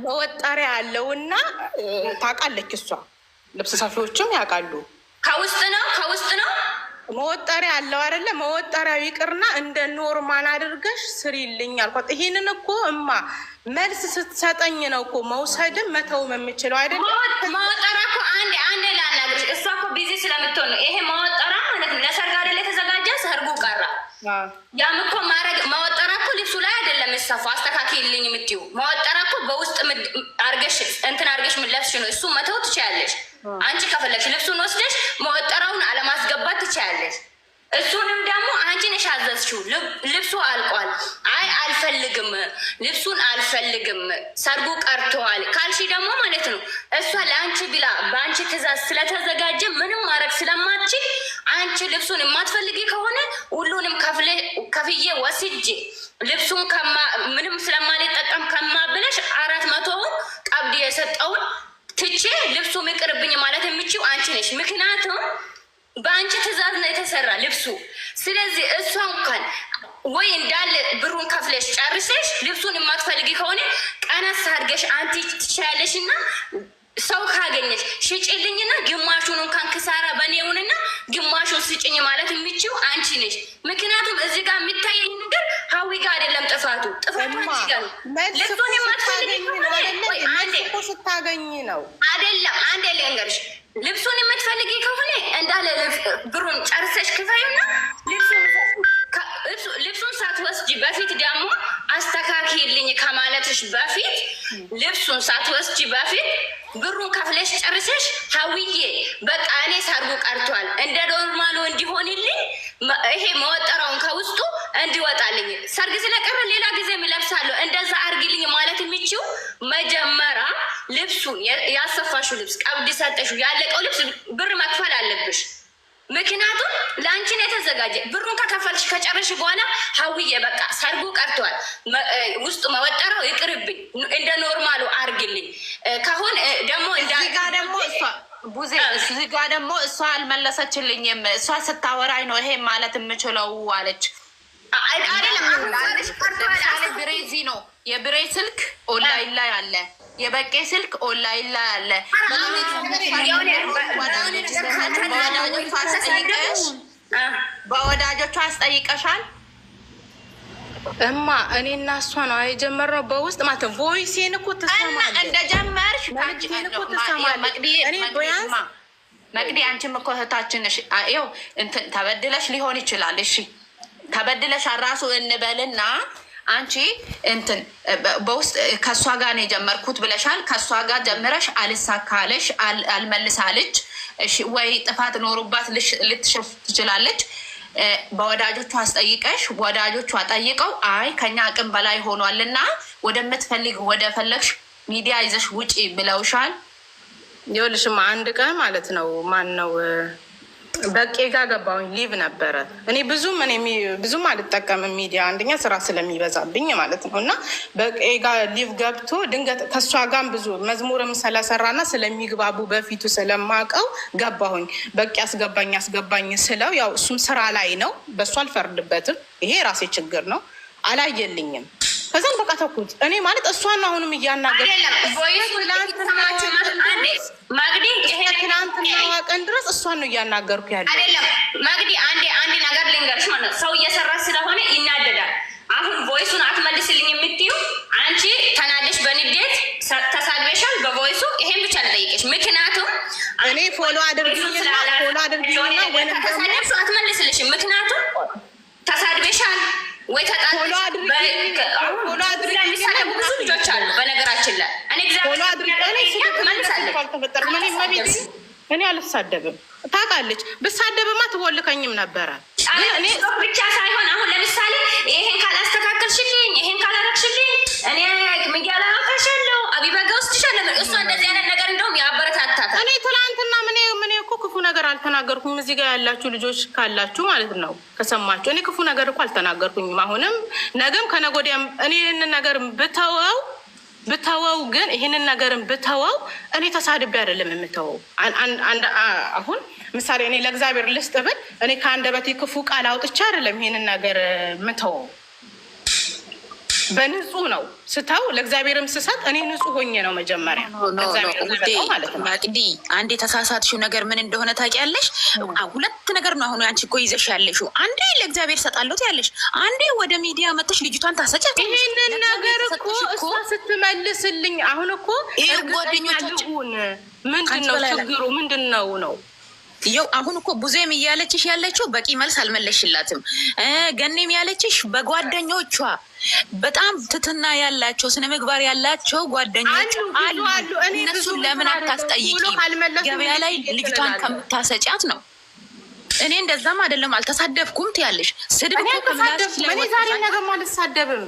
መወጠሪያ አለውና ታውቃለች እሷ። ልብስ ሰፊዎችም ያውቃሉ። ከውስጥ ነው መወጠሪያ አለው አይደለ? መወጠሪያው ይቅርና እንደ ኖርማል አድርገሽ ስሪልኝ አልኳት። ይሄንን እኮ እማ መልስ ስትሰጠኝ ነው እኮ መውሰድም መተውም የምችለው አይደለ? መወጠሪያ እኮ አንዴ ላናግርሽ። እሷ እኮ ቢዚ ስለምትሆን ነው። ይሄ መወጠሪያ ማለት ነው ለሰርግ አይደለ የተዘጋጀ፣ ሰርጉ ቀራ። ያም እኮ መወጠሪያ እኮ ልብሱ ላይ አይደለም እሰፋ አስተካክልልኝ የምትይው። መወጠሪያ እኮ በውስጥ አርገሽ አርገሽ ምለብሽ ነው። እሱ መተው ትችያለሽ። አንቺ ከፈለግሽ ልብሱን ወስደሽ መወጠሪያውን አለማስገባት ትችያለሽ። እሱንም ደግሞ አንቺ ነሽ ያዘዝሽው። ልብሱ አልቋል። አይ አልፈልግም፣ ልብሱን አልፈልግም፣ ሰርጉ ቀርተዋል ካልሺ ደግሞ ማለት ነው እሷ ለአንቺ ብላ በአንቺ ትእዛዝ ስለተዘጋጀ ምንም ማድረግ ስለማትችል አንቺ ልብሱን የማትፈልጊ ከሆነ ሁሉንም ከፍዬ ወስጄ ልብሱን ምንም ስለማልጠቀም ከማብለሽ 400ውን ቀብድ የሰጠውን ትቼ ልብሱ ይቅርብኝ ማለት የምችው አንቺ ነሽ። ምክንያቱም በአንቺ ትእዛዝ ነው የተሰራ ልብሱ። ስለዚህ እሷ እንኳን ወይ እንዳለ ብሩን ከፍለሽ ጨርሰሽ ልብሱን የማትፈልጊ ከሆነ ቀነስ አድርገሽ አንቲ ትችያለሽ እና ሰው ካገኘሽ ሽጭልኝና ግማሹን እንኳን ክሳራ በኔውንና ግማሹን ስጭኝ ማለት የሚችው አንቺ ነሽ። ምክንያቱም እዚህ ጋር የሚታየኝ ነገር ሀዊ ጋር አይደለም ጥፋቱ አንቺ ጋር ነው። ልብሱን የማትፈልጊ ከሆነ ስታገኝ ነው አይደለም። አንዴ ልንገርሽ፣ ልብሱን የምትፈልጊ ከሆነ እንዳለ ብሩን ጨርሰሽ ክፈዩና ልብሱን ሳትወስጂ በፊት ደግሞ አስተካክልኝ ከማለትሽ በፊት ልብሱን ሳትወስጂ በፊት ብሩን ከፍለሽ ጨርሰሽ ሀዊዬ በቃ እኔ ሰርጉ ቀርቷል እንደ ኖርማሉ እንዲሆንልኝ ይሄ መወጠራውን ከውስጡ እንዲወጣልኝ ሰርግ ስለቀረ ሌላ ጊዜ እለብሳለሁ እንደዛ አርግልኝ ማለት የሚችው መጀመሪያ ልብሱን ያሰፋሽው ልብስ ቀብድ ሰጠሽው ያለቀው ልብስ ብር መክፈል አለብሽ። ምክንያቱም ለአንቺን የተዘጋጀ ብሩን ከከፈልሽ ከጨረሽ በኋላ ሀዊዬ በቃ ሰርጉ ቀርቷል፣ ውስጡ መወጠረው ይቅርብኝ፣ እንደ ኖርማሉ አርግልኝ ካሁን ደግሞ ቡዜ እዚህ ጋ ደግሞ እሷ አልመለሰችልኝም። እሷ ስታወራኝ ነው ይሄ ማለት የምችለው አለች። ብሬዚ ነው የብሬ ስልክ ኦንላይን ላይ አለ፣ የበቄ ስልክ ኦንላይን ላይ አለ። በወዳጆቿ አስጠይቀሻል? እማ እኔ እና እሷ ነው የጀመርነው በውስጥ ማለት ነው። ቮይሴን እኮ ትሰማለች እንደጀመርሽ መቅዲ አንቺም እኮ እህታችን ነሽ። ይኸው እንትን ተበድለሽ ሊሆን ይችላል። እሺ ተበድለሽ ራሱ እንበልና አንቺ እንትን በውስጥ ከእሷ ጋር ነው የጀመርኩት ብለሻል። ከእሷ ጋር ጀምረሽ አልሳካለሽ፣ አልመልሳለች። እሺ ወይ ጥፋት ኖሩባት ልትሸፍ ትችላለች። በወዳጆቿ አስጠይቀሽ ወዳጆቿ ጠይቀው አይ ከኛ አቅም በላይ ሆኗልና ወደምትፈልግ ወደ ፈለግሽ ሚዲያ ይዘሽ ውጪ ብለውሻል። ይኸውልሽማ አንድ ቀን ማለት ነው ማን ነው በቄ ጋር ገባሁኝ። ሊቭ ነበረ። እኔ ብዙም አልጠቀምም ሚዲያ፣ አንደኛ ስራ ስለሚበዛብኝ ማለት ነው። እና በቄ ጋር ሊቭ ገብቶ ድንገት ከእሷ ጋር ብዙ መዝሙርም ስለሰራና ስለሚግባቡ በፊቱ ስለማውቀው ገባሁኝ። በቄ አስገባኝ ስለው ያው እሱም ስራ ላይ ነው፣ በእሱ አልፈርድበትም። ይሄ የራሴ ችግር ነው። አላየልኝም። ከዛም በቃ ተኩት። እኔ ማለት እሷን አሁንም እያናገር ትናንትና ቀን ድረስ እሷን ነው እያናገርኩ ያለ አይደለም። መግዲ አንድ ነገር ልንገርሽ ማለት ነው። ሰው እየሰራ ስለሆነ ይናደዳል። አሁን ቮይሱን አትመልስልኝ የምትይው አንቺ ተናደሽ በንዴት ተሳድበሻል በቮይሱ። ይሄን ብቻ ልጠይቅሽ፣ ምክንያቱም እኔ ፎሎ አድርጊኝና ወይም ተሳድበሽ አትመልስልሽም። ምክንያቱም ተሳድበሻል ወይ ተጣጣ ብዙ ልጆች አሉ። በነገራችን ላይ እኔ አልሳደብም። ታውቃለች፣ ብሳደብማ ትቦልከኝም ነበረ። እኔ ብቻ ሳይሆን አሁን ለምሳሌ ይሄን ካላስተካከልሽልኝ፣ ይሄን ካላረግሽልኝ እኔ ምያላ ካሸለው አቢበጋ ውስጥሻለሁ። እሷ እንደዚህ አይነት ነገር እንደውም ያበረታታታል። እኔ ትናንትና ምን እኮ ክፉ ነገር አልተናገርኩኝም። እዚህ ጋር ያላችሁ ልጆች ካላችሁ ማለት ነው ከሰማችሁ፣ እኔ ክፉ ነገር እኮ አልተናገርኩኝም። አሁንም ነገም ከነገ ወዲያም እኔ ይህንን ነገር ብተወው ግን ይህንን ነገርን ብተወው እኔ ተሳድቤ አይደለም የምተወው። አሁን ምሳሌ እኔ ለእግዚአብሔር ልስጥ ብል እኔ ከአንደበቴ ክፉ ቃል አውጥቼ አይደለም ይህንን ነገር የምተወው። በንጹህ ነው ስተው ለእግዚአብሔርም ስሰጥ እኔ ንጹህ ሆኜ ነው መጀመሪያ ማለት ነው። ማቅዲ አንድ የተሳሳትሽው ነገር ምን እንደሆነ ታውቂያለሽ? ሁለት ነገር ነው አሁን አንቺ እኮ ይዘሽ ያለሽው። አንዴ ለእግዚአብሔር ሰጣለሁት ያለሽ፣ አንዴ ወደ ሚዲያ መጥተሽ ልጅቷን ታሰጫት። ይሄንን ነገር እኮ እሷ ስትመልስልኝ አሁን እኮ ጓደኞች ምንድን ነው ችግሩ ምንድን ነው? ይኸው አሁን እኮ ብዙም እያለችሽ ያለችው በቂ መልስ አልመለሽላትም። ገኔም ያለችሽ በጓደኞቿ በጣም ትትና ያላቸው ስነ ምግባር ያላቸው ጓደኞች አሉ። እነሱ ለምን አታስጠይቂም? ገበያ ላይ ልጅቷን ከምታሰጫት ነው። እኔ እንደዛም አይደለም አልተሳደብኩም ትያለሽ። ስድብ እኮ ከምላስ ዛሬ ነገር አልሳደብም።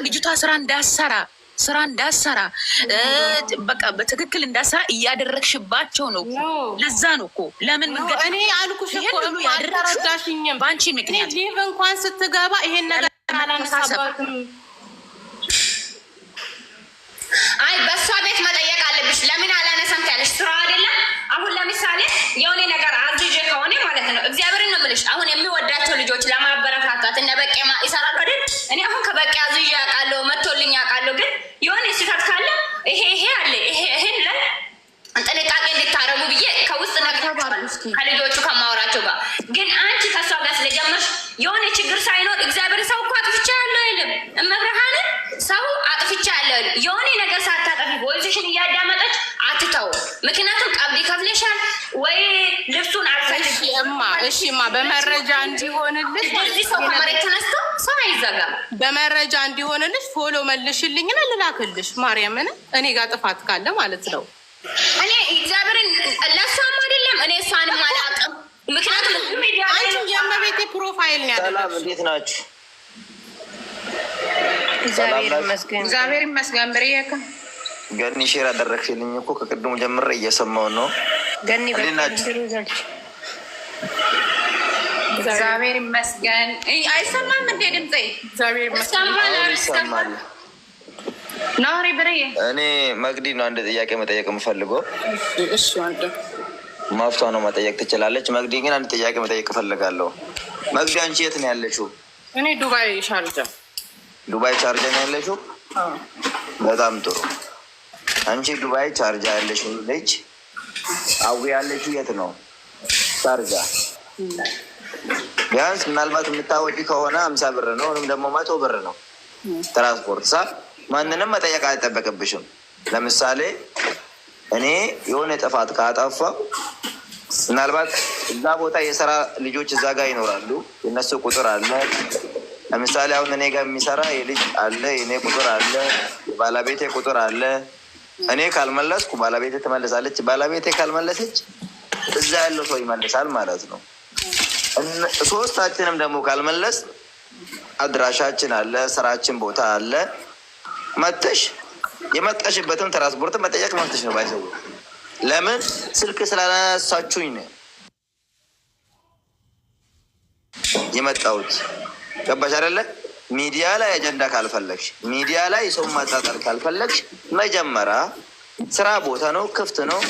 ልጅቷ ስራ እንዳሰራ በቃ በትክክል እንዳሰራ እያደረግሽባቸው ነው። ለዛ ነው እኮ ለምን መንገድ እኔ አልኩሽ እኮ አልተረዳሽኝም። በአንቺ ምክንያት ሊቭ እንኳን ስትገባ ይሄን ነገር አላነሳባትም። አይ በእሷ ቤት መጠየቅ አለብሽ። ለምን አላነሳም ትያለሽ? ስራ አይደለም። አሁን ለምሳሌ የሆነ ነገር አዝዤ ከሆነ ማለት ነው እግዚአብሔርን ነው የምልሽ። አሁን የሚወዳቸው ልጆች ለማበረታታት እነ በቄ ይሰራሉ አይደል? እኔ አሁን ከበቄ አዝዤ ያውቃለሁ፣ መቶልኝ ያውቃለሁ። ግን የሆነ ስህተት ካለ ይሄ አለ ይሄን ላይ ጥንቃቄ እንድታረጉ ብዬ ከውስጥ ከልጆቹ ከማወራቸው ጋር ግን አንቺ ከእሷ ጋር ስለጀመርሽ የሆነ ችግር ሳይኖር እግዚአብሔር ሰው እኮ አጥፍቻ ያለው አይልም። እመብርሃንን ሰው አጥፍቻ ያለው አይልም። የሆነ ነገር ሳታጠፊ ቮይስሽን እያዳመጠች አትተው። ምክንያቱም ቀብድ ይከፍለሻል ወይ ልብሱን አልፈልግማ። እሺማ በመረጃ እንዲሆንልሽ እዚህ ሰው ከመሬት ተነስቶ ሰው አይዘጋም። በመረጃ እንዲሆንልሽ ፎሎ መልሽልኝና ልላክልሽ ማርያምን እኔ ጋር ጥፋት ካለ ማለት ነው። እኔ እግዚአብሔርን ለእሷም አይደለም እኔ እሷንም አላውቅም። ምክንያቱም አንቺ የእመቤቴ ፕሮፋይል ነው ያለው። ሰላም እንዴት ናችሁ? እግዚአብሔር ይመስገን። ብሬካ ገኒ ሼር አደረግሽልኝ እኮ ከቅድሙ ጀምሬ እየሰማሁ ነው። ገኒ እግዚአብሔር ይመስገን። አይሰማም እንዴ ድምጼ? እግዚአብሔር ይሰማል። ናሪ ብሬ እኔ መቅዲ ነው አንድ ጥያቄ መጠየቅ የምፈልገው። እሺ አንተ ማፍቷ ነው መጠየቅ ትችላለች። መቅዲ ግን አንድ ጥያቄ መጠየቅ እፈልጋለሁ። መቅዲ አንቺ የት ነው ያለሽው? እኔ ዱባይ ሻርጃ። ዱባይ ቻርጃ ነው ያለሽው? በጣም ጥሩ። አንቺ ዱባይ ቻርጃ ያለሽው ልጅ አዊ ያለችው የት ነው? ቻርጃ። ቢያንስ ምናልባት የምታወጪ ከሆነ 50 ብር ነው ወይም ደግሞ 100 ብር ነው ትራንስፖርት ሳ ማንንም መጠየቅ አይጠበቅብሽም። ለምሳሌ እኔ የሆነ ጥፋት ካጠፋው ምናልባት እዛ ቦታ የሰራ ልጆች እዛ ጋር ይኖራሉ። የነሱ ቁጥር አለ። ለምሳሌ አሁን እኔ ጋር የሚሰራ የልጅ አለ፣ የኔ ቁጥር አለ፣ ባለቤቴ ቁጥር አለ። እኔ ካልመለስኩ ባለቤቴ ትመልሳለች፣ ባለቤቴ ካልመለሰች እዛ ያለው ሰው ይመልሳል ማለት ነው። ሶስታችንም ደግሞ ካልመለስ አድራሻችን አለ፣ ስራችን ቦታ አለ። መተሽ የመጣሽበትን ትራንስፖርት መጠየቅ መብትሽ ነው። ባይሰው ለምን ስልክ ስላላነሳችሁኝ ነው የመጣሁት። ገባሽ አይደለ? ሚዲያ ላይ አጀንዳ ካልፈለግሽ፣ ሚዲያ ላይ ሰው ማጣጣል ካልፈለግሽ መጀመሪያ ስራ ቦታ ነው፣ ክፍት ነው፣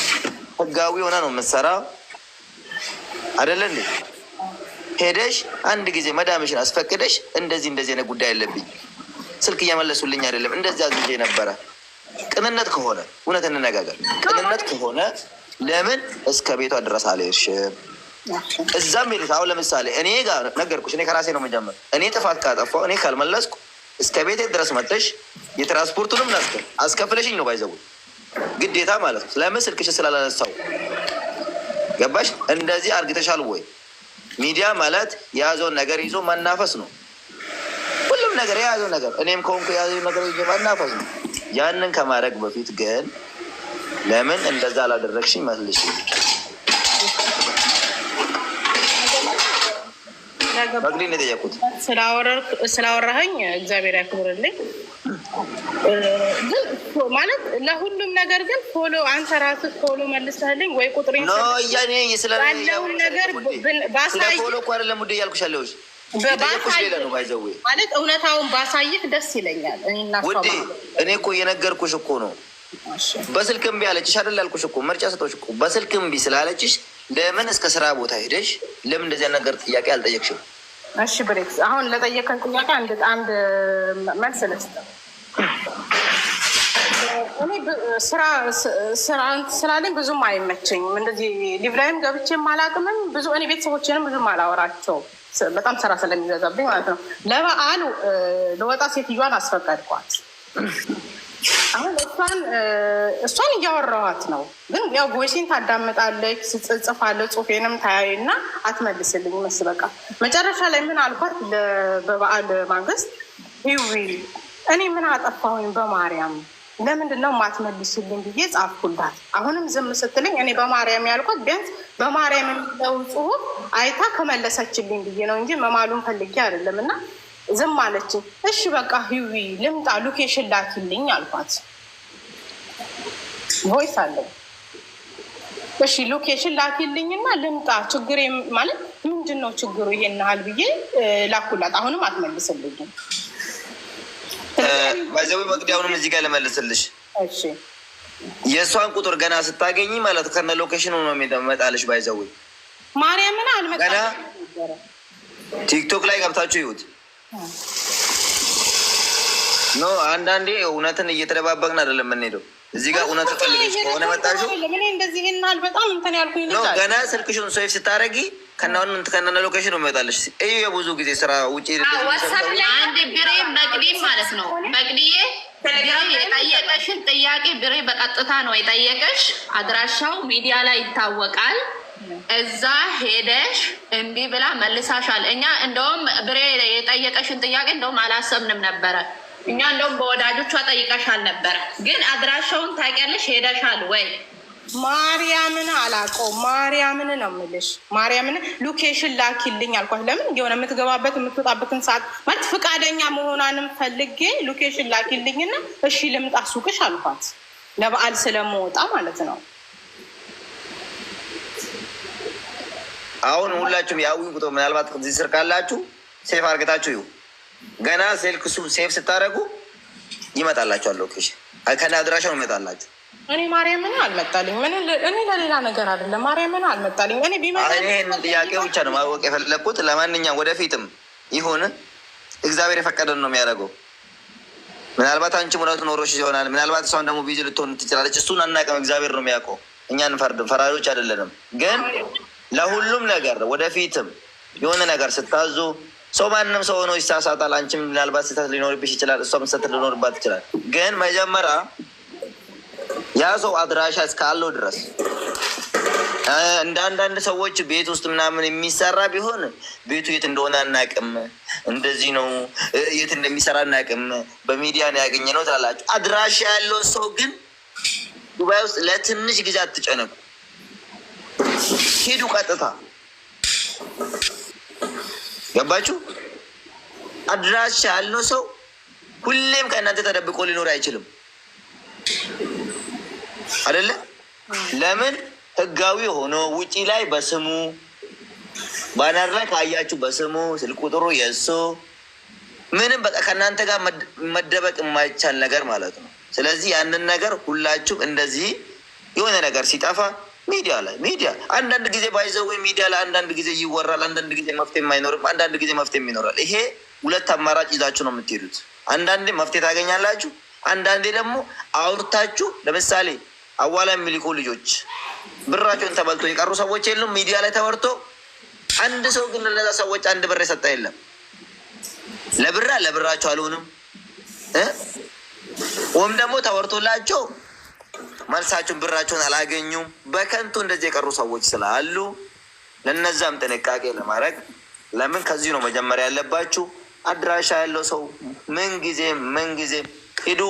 ህጋዊ ሆነ ነው የምትሰራው አይደለ እንዴ? ሄደሽ አንድ ጊዜ መዳምሽን አስፈቅደሽ እንደዚህ አይነት ጉዳይ አለብኝ ስልክ እያመለሱልኝ አይደለም እንደዚህ አዝዤ ነበረ። ቅንነት ከሆነ እውነት እንነጋገር። ቅንነት ከሆነ ለምን እስከ ቤቷ ድረስ አልሄድሽም? እዛም ሄደሽ አሁን ለምሳሌ እኔ ጋር ነገርኩሽ። እኔ ከራሴ ነው የምጀምር። እኔ ጥፋት ካጠፋሁ እኔ ካልመለስኩ እስከ ቤቴ ድረስ መጥተሽ የትራንስፖርቱንም አስከፍለሽኝ ነው ባይዘው ግዴታ ማለት ነው። ለምን ስልክሽ ስላላነሳው። ገባሽ? እንደዚህ አርግተሻል ወይ? ሚዲያ ማለት የያዘውን ነገር ይዞ መናፈስ ነው። ሁሉም ነገር የያዘው ነገር እኔም ከሆንኩ የያዘው ነገር ይዞ መናፈስ ነው። ያንን ከማድረግ በፊት ግን ለምን እንደዛ አላደረግሽኝ መልሽ። መቅዲን የጠየቁት ስላወራኸኝ እግዚአብሔር ያክብርልኝ። ግን ማለት ለሁሉም ነገር ግን ፎሎ አንተ ራስህ ፎሎ መልሰህልኝ ወይ ቁጥር ያለውን ነገር ባሳይ ፎሎ እኮ አይደለም ውዴ እያልኩሽ ያለሁሽ ማለት እውነታውን ባሳይህ ደስ ይለኛል። ውዴ እኔ እኮ እየነገርኩሽ እኮ ነው። በስልክ እምቢ አለችሽ አይደል ያልኩሽ እኮ ምርጫ ሰጦች እኮ በስልክ እምቢ ስላለችሽ ለምን እስከ ስራ ቦታ ሄደሽ ለምን እንደዚያ ነገር ጥያቄ አልጠየቅሽም? እሺ ብሬክስ፣ አሁን ለጠየቀን ጥያቄ አንድ መልስ ልስጥ። እኔ ስራ ስላለኝ ብዙም አይመቸኝም። እንደዚህ ሊቭ ላይም ገብቼም አላቅምም ብዙ እኔ ቤተሰቦችንም ብዙም አላወራቸው በጣም ስራ ስለሚበዛብኝ ማለት ነው። ለበዓሉ ለወጣ ሴትዮዋን አስፈቀድኳት። አሁን እሷን እያወራኋት ነው፣ ግን ያው ቮይሴን ታዳምጣለች፣ ጽፋለች፣ ጽሁፌንም ታያይና አትመልስልኝ መስ በቃ መጨረሻ ላይ ምን አልኳት? በበዓል ማግስት ይዊ እኔ ምን አጠፋሁኝ በማርያም ለምንድን ነው ማትመልስልኝ ብዬ ጻፍኩላት። አሁንም ዝም ስትልኝ እኔ በማርያም ያልኳት ቢያንስ በማርያም የሚለው ጽሁፍ አይታ ከመለሰችልኝ ብዬ ነው እንጂ መማሉን ፈልጌ አይደለም። እና ዝም አለችኝ። እሺ በቃ ህዊ ልምጣ ሎኬሽን ላኪልኝ አልኳት። ቮይስ አለኝ። እሺ ሎኬሽን ላኪልኝና ልምጣ፣ ችግር ማለት ምንድን ነው ችግሩ ይሄን ያህል ብዬ ላኩላት። አሁንም አትመልስልኝም። ባይዘዊ መቅዲያውንም እዚህ ጋር ልመልስልሽ። እሺ የእሷን ቁጥር ገና ስታገኝ ማለት ከነ ሎኬሽኑ ነው የሚመጣልሽ። ባይዘዊ ማርያምን አልመጣ ገና ቲክቶክ ላይ ገብታችሁ ይሁት ኖ አንዳንዴ እውነትን እየተደባበቅን አይደለም የምንሄደው። እዚህ ጋር እውነት ፈልገሽ ከሆነ መጣችሁ እንደዚህ ይናል በጣም እንትን ያልኩኝ ነው። ገና ስልክሽን ሴፍ ስታረጊ ከነ ሎኬሽኑ ይመጣልሽ። እዩ የብዙ ጊዜ ስራ ውጭ አንድ ብሬ መቅዲ ማለት ነው። መቅዲዬ የጠየቀሽን ጥያቄ ብሬ በቀጥታ ነው የጠየቀሽ። አድራሻው ሚዲያ ላይ ይታወቃል። እዛ ሄደሽ እምቢ ብላ መልሳሻል። እኛ እንደውም ብሬ የጠየቀሽን ጥያቄ እንደውም አላሰብንም ነበረ። እኛ እንደውም በወዳጆቿ ጠይቀሻል ነበረ። ግን አድራሻውን ታውቂያለሽ? ሄደሻል ወይ? ማርያምን አላውቀውም። ማርያምን ነው የምልሽ። ማርያምን ሎኬሽን ላኪልኝ አልኳት። ለምን የሆነ የምትገባበት የምትወጣበትን ሰዓት ማለት ፈቃደኛ መሆኗንም ፈልጌ ሎኬሽን ላኪልኝና እሺ ልምጣ ሱቅሽ አልኳት። ለበዓል ስለምወጣ ማለት ነው። አሁን ሁላችሁም ያውቁ ቁጥር ምናልባት እዚህ ስር ካላችሁ ሴፍ አርገታችሁ ይሁ ገና ስልክ ሴፍ ስታደርጉ ይመጣላችኋል። ሎኬሽን ከና አድራሻው ይመጣላችሁ። እኔ ማርያምን አልመጣልኝ። እኔ ለሌላ ነገር አይደለም። ማርያምን አልመጣልኝ። እኔ ቢመጣ ይሄን ጥያቄ ብቻ ነው ማወቅ የፈለግኩት። ለማንኛውም ወደፊትም ይሁን እግዚአብሔር የፈቀደን ነው የሚያደርገው። ምናልባት አንቺ እውነቱ ኖሮሽ ይሆናል። ምናልባት እሷን ደግሞ ቢዚ ልትሆን ትችላለች። እሱን አናውቅም። እግዚአብሔር ነው የሚያውቀው። እኛን ፈራጆች አይደለንም። ግን ለሁሉም ነገር ወደፊትም የሆነ ነገር ስታዙ ሰው ማንም ሰው ሆኖ ይሳሳታል። አንቺም ምናልባት ስህተት ሊኖርብሽ ይችላል። እሷም ስህተት ሊኖርባት ይችላል። ግን መጀመሪያ ያ ሰው አድራሻ እስካለው ድረስ እንደ አንዳንድ ሰዎች ቤት ውስጥ ምናምን የሚሰራ ቢሆን ቤቱ የት እንደሆነ አናውቅም፣ እንደዚህ ነው የት እንደሚሰራ አናውቅም፣ በሚዲያ ነው ያገኘ ነው ትላላችሁ። አድራሻ ያለው ሰው ግን ዱባይ ውስጥ ለትንሽ ጊዜ አትጨነቁ፣ ሄዱ ቀጥታ። ገባችሁ? አድራሻ ያለው ሰው ሁሌም ከእናንተ ተደብቆ ሊኖር አይችልም። አይደለ? ለምን ህጋዊ ሆኖ ውጪ ላይ በስሙ ባነር ላይ ካያችሁ በስሙ ስልክ ቁጥሩ የእሱ ምንም በቃ ከእናንተ ጋር መደበቅ የማይቻል ነገር ማለት ነው። ስለዚህ ያንን ነገር ሁላችሁም እንደዚህ የሆነ ነገር ሲጠፋ ሚዲያ አንዳንድ ጊዜ ባይዘው ሚዲያ ላይ አንዳንድ ጊዜ ይወራል፣ አንዳንድ ጊዜ መፍትሄ የማይኖርም፣ አንዳንድ ጊዜ መፍትሄ ይኖራል። ይሄ ሁለት አማራጭ ይዛችሁ ነው የምትሄዱት። አንዳንዴ መፍትሄ ታገኛላችሁ፣ አንዳንዴ ደግሞ አውርታችሁ ለምሳሌ አዋላ የሚልኩ ልጆች ብራቸውን ተበልቶ የቀሩ ሰዎች የሉም። ሚዲያ ላይ ተወርቶ አንድ ሰው ግን ለነዛ ሰዎች አንድ ብር የሰጠ የለም። ለብራቸው አልሆንም ወይም ደግሞ ተወርቶላቸው መልሳቸውን ብራቸውን አላገኙም። በከንቱ እንደዚህ የቀሩ ሰዎች ስላሉ ለነዛም ጥንቃቄ ለማድረግ ለምን ከዚህ ነው መጀመሪያ ያለባችሁ። አድራሻ ያለው ሰው ምንጊዜም ሂዱ፣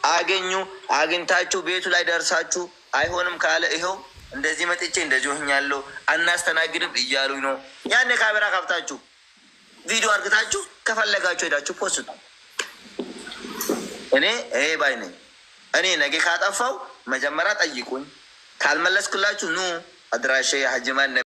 አገኙ። አግኝታችሁ ቤቱ ላይ ደርሳችሁ አይሆንም ካለ ይኸው እንደዚህ መጥቼ እንደዚህ ሆኛለሁ አናስተናግድም እያሉኝ ነው። ያኔ ካሜራ ከፍታችሁ ቪዲዮ አርግታችሁ ከፈለጋችሁ ሄዳችሁ ፖስቱ። እኔ ይሄ ባይ ነኝ። እኔ ነገ ካጠፋው መጀመሪያ ጠይቁኝ፣ ካልመለስኩላችሁ ኑ አድራሻ ሀጅማን